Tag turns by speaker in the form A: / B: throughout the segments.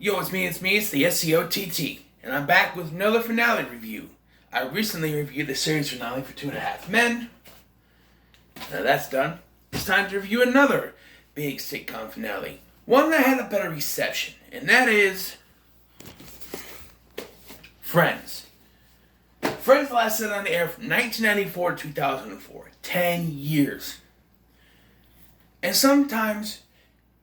A: Yo, it's me, it's the SCOTT, and I'm back with another finale review. I recently reviewed the series finale for Two and a Half Men. Now that's done. It's time to review another big sitcom finale. One that had a better reception, and that is Friends. Friends lasted on the air from 1994 to 2004. 10 years. And sometimes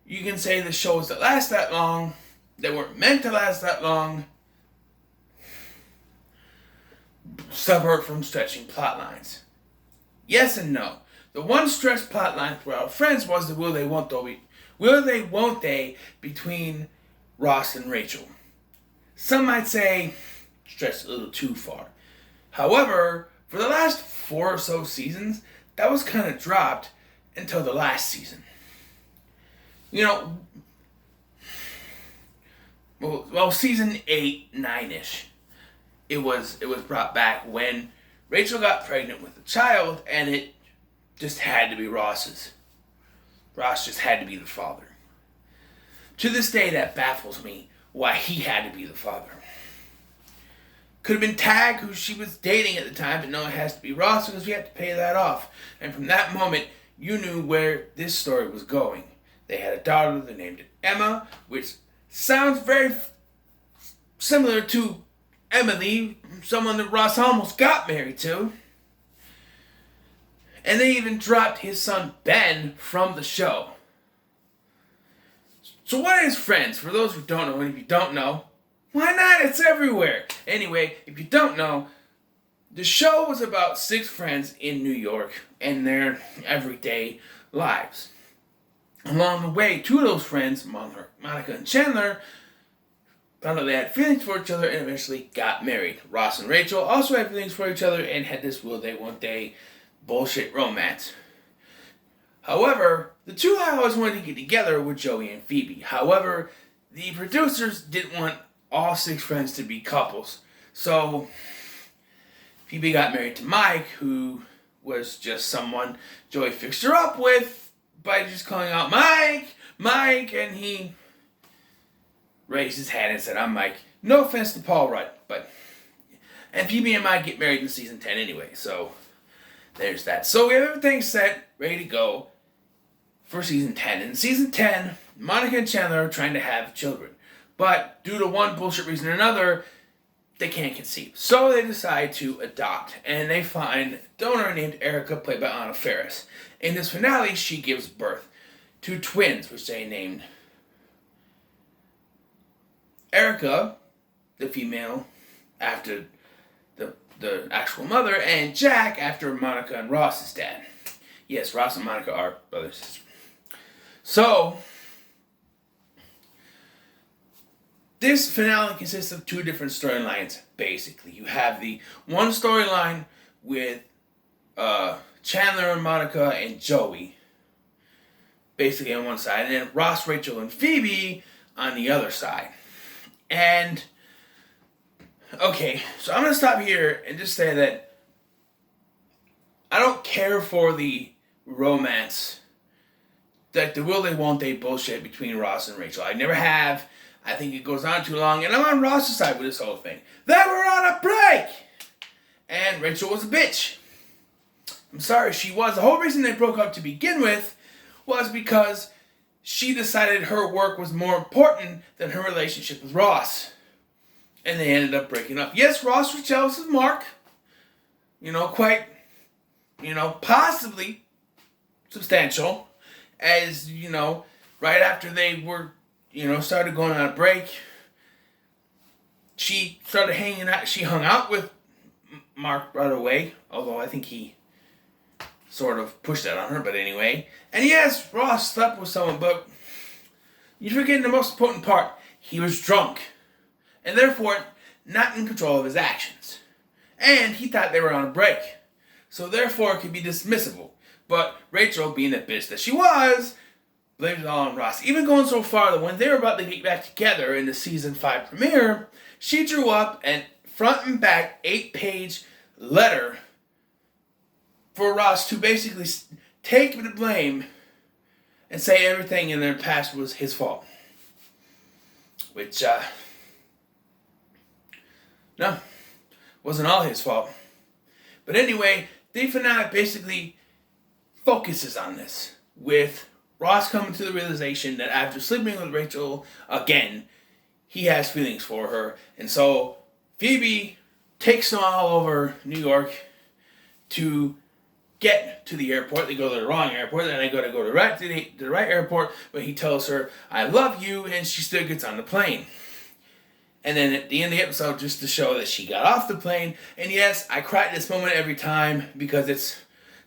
A: you can say the shows that last that long, that weren't meant to last that long, suffer from stretching plot lines. Yes and no. The one stretched plot line throughout Friends was the will they won't they between Ross and Rachel. Some might say stretched a little too far. However, for the last 4 or so seasons, that was kind of dropped until the last season. Season 8, 9-ish, it was brought back when Rachel got pregnant with a child, and it just had to be Ross's. Ross just had to be the father. To this day, that baffles me why he had to be the father. Could have been Tag, who she was dating at the time, but no, it has to be Ross because we have to pay that off. And from that moment, you knew where this story was going. They had a daughter, they named it Emma, which sounds very similar to Emily, someone that Ross almost got married to. And they even dropped his son Ben from the show. So what is Friends? For those who don't know, and if you don't know, why not? It's everywhere. Anyway, if you don't know, the show was about 6 friends in New York and their everyday lives. Along the way, 2 of those friends, Monica and Chandler, found out they had feelings for each other and eventually got married. Ross and Rachel also had feelings for each other and had this will they won't they bullshit romance. However, the 2 I always wanted to get together were Joey and Phoebe. However, the producers didn't want all 6 friends to be couples. So, Phoebe got married to Mike, who was just someone Joey fixed her up with by just calling out Mike, and he raised his hand and said, "I'm Mike." No offense to Paul Rudd, and Phoebe and Mike get married in season 10 anyway, so there's that. So we have everything set, ready to go for season 10. In season 10, Monica and Chandler are trying to have children, but due to one bullshit reason or another, they can't conceive. So they decide to adopt, and they find a donor named Erica, played by Anna Faris. In this finale, she gives birth to twins, which they named Erica, the female, after the actual mother, and Jack after Monica and Ross's dad. Yes, Ross and Monica are brother and sister. So, this finale consists of 2 different storylines, basically. You have the one storyline with Chandler and Monica and Joey, basically on one side, and then Ross, Rachel, and Phoebe on the other side. And, okay, so I'm going to stop here and just say that I don't care for the romance, like the will they won't they bullshit between Ross and Rachel. I never have. I think it goes on too long, and I'm on Ross's side with this whole thing. They were on a break! And Rachel was a bitch. I'm sorry, she was. The whole reason they broke up to begin with was because she decided her work was more important than her relationship with Ross. And they ended up breaking up. Yes, Ross was jealous of Mark. Possibly substantial. As, right after they were, started going on a break, she started hanging out. She hung out with Mark right away, although I think he sort of pushed that on her, but anyway. And yes, Ross slept with someone, but you're forgetting the most important part. He was drunk, and therefore not in control of his actions. And he thought they were on a break, so therefore it could be dismissible. But Rachel, being the bitch that she was, blamed it all on Ross. Even going so far that when they were about to get back together in the season 5 premiere, she drew up a front and back 8-page letter for Ross to basically take the blame and say everything in their past was his fault. which, no, wasn't all his fault. But anyway, the finale basically focuses on this, with Ross coming to the realization that after sleeping with Rachel again, he has feelings for her. And so Phoebe takes him all over New York to get to the airport. They go to the wrong airport, then they go to the right airport, but he tells her, "I love you," and she still gets on the plane. And then at the end of the episode, just to show that she got off the plane, and yes, I cry at this moment every time because it's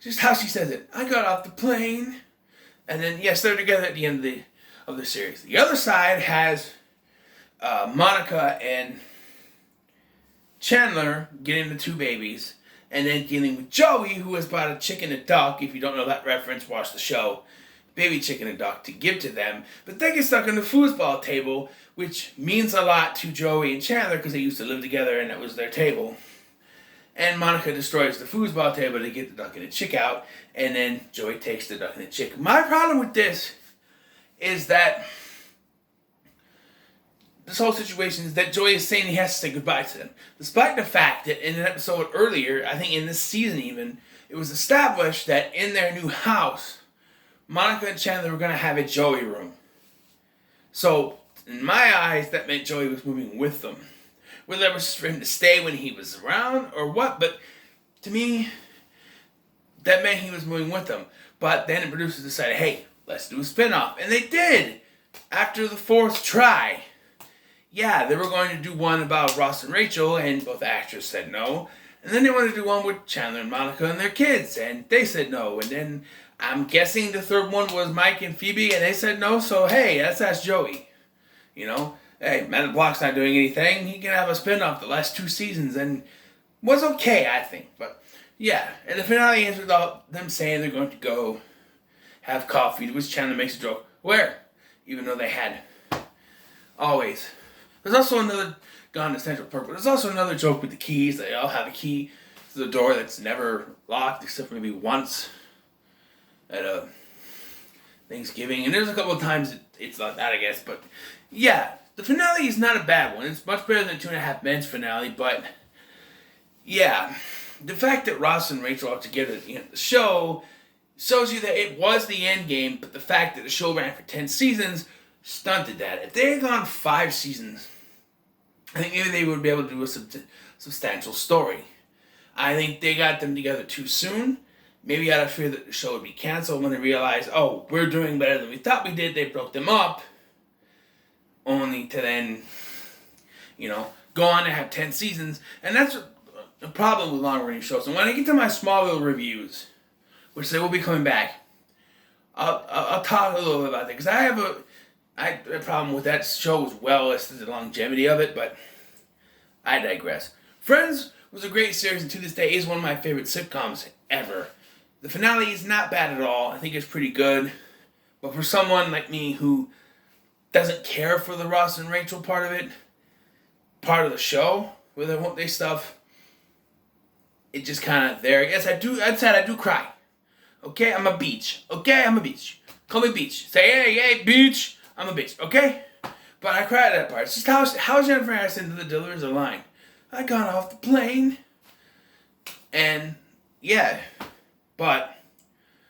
A: just how she says it. "I got off the plane." And then, yes, they're together at the end of the series. The other side has Monica and Chandler getting the 2 babies, and then dealing with Joey, who has bought a chicken and duck. If you don't know that reference, watch the show. Baby chicken and duck to give to them. But they get stuck on the foosball table, which means a lot to Joey and Chandler because they used to live together and that was their table. And Monica destroys the foosball table to get the duck and the chick out, and then Joey takes the duck and the chick. My problem with this is that this whole situation is that Joey is saying he has to say goodbye to them. Despite the fact that in an episode earlier, I think in this season even, it was established that in their new house, Monica and Chandler were going to have a Joey room. So, in my eyes, that meant Joey was moving with them. Whether it was for him to stay when he was around or what, but to me, that meant he was moving with them. But then the producers decided, hey, let's do a spinoff. And they did! After the 4th try. Yeah, they were going to do one about Ross and Rachel, and both actors said no. And then they wanted to do one with Chandler and Monica and their kids, and they said no. And then I'm guessing the 3rd one was Mike and Phoebe, and they said no, so hey, let's ask Joey. You know, hey, Matt LeBlanc's not doing anything. He can have a spinoff the last 2 seasons, and was okay, I think. But yeah, and the finale ends with all them saying they're going to go have coffee, to which Chandler makes a joke. Where? Even though they had always. There's also another, gone to Central Park, but there's also another joke with the keys. They all have a key to the door that's never locked, except for maybe once at a Thanksgiving. And there's a couple of times it's not that, I guess. But yeah, the finale is not a bad one. It's much better than 2.5 Men's finale. But yeah, the fact that Ross and Rachel are together at the end of the show shows you that it was the end game, but the fact that the show ran for 10 seasons stunted that. If they had gone 5 seasons, I think maybe they would be able to do a substantial story. I think they got them together too soon. Maybe out of fear that the show would be canceled when they realized, oh, we're doing better than we thought we did. They broke them up, only to then, go on and have 10 seasons. And that's the problem with long-running shows. And when I get to my Smallville reviews, which they will be coming back, I'll talk a little bit about that. Because I have a problem with that show as well as the longevity of it, but I digress. Friends was a great series, and to this day is one of my favorite sitcoms ever. The finale is not bad at all. I think it's pretty good. But for someone like me who doesn't care for the Ross and Rachel part of it, part of the show, where they want their stuff, it just kind of there. Yes, I do cry. Okay, I'm a beach. Okay, I'm a beach. Call me Beach. Say, hey, Beach. I'm a bitch, okay? But I cried at that part. It's just how Jennifer Aniston delivers a line. I got off the plane. And, yeah. But,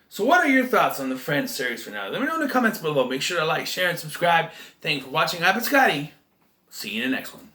A: so what are your thoughts on the Friends series finale? Let me know in the comments below. Make sure to like, share, and subscribe. Thanks for watching. I've been Scotty. See you in the next one.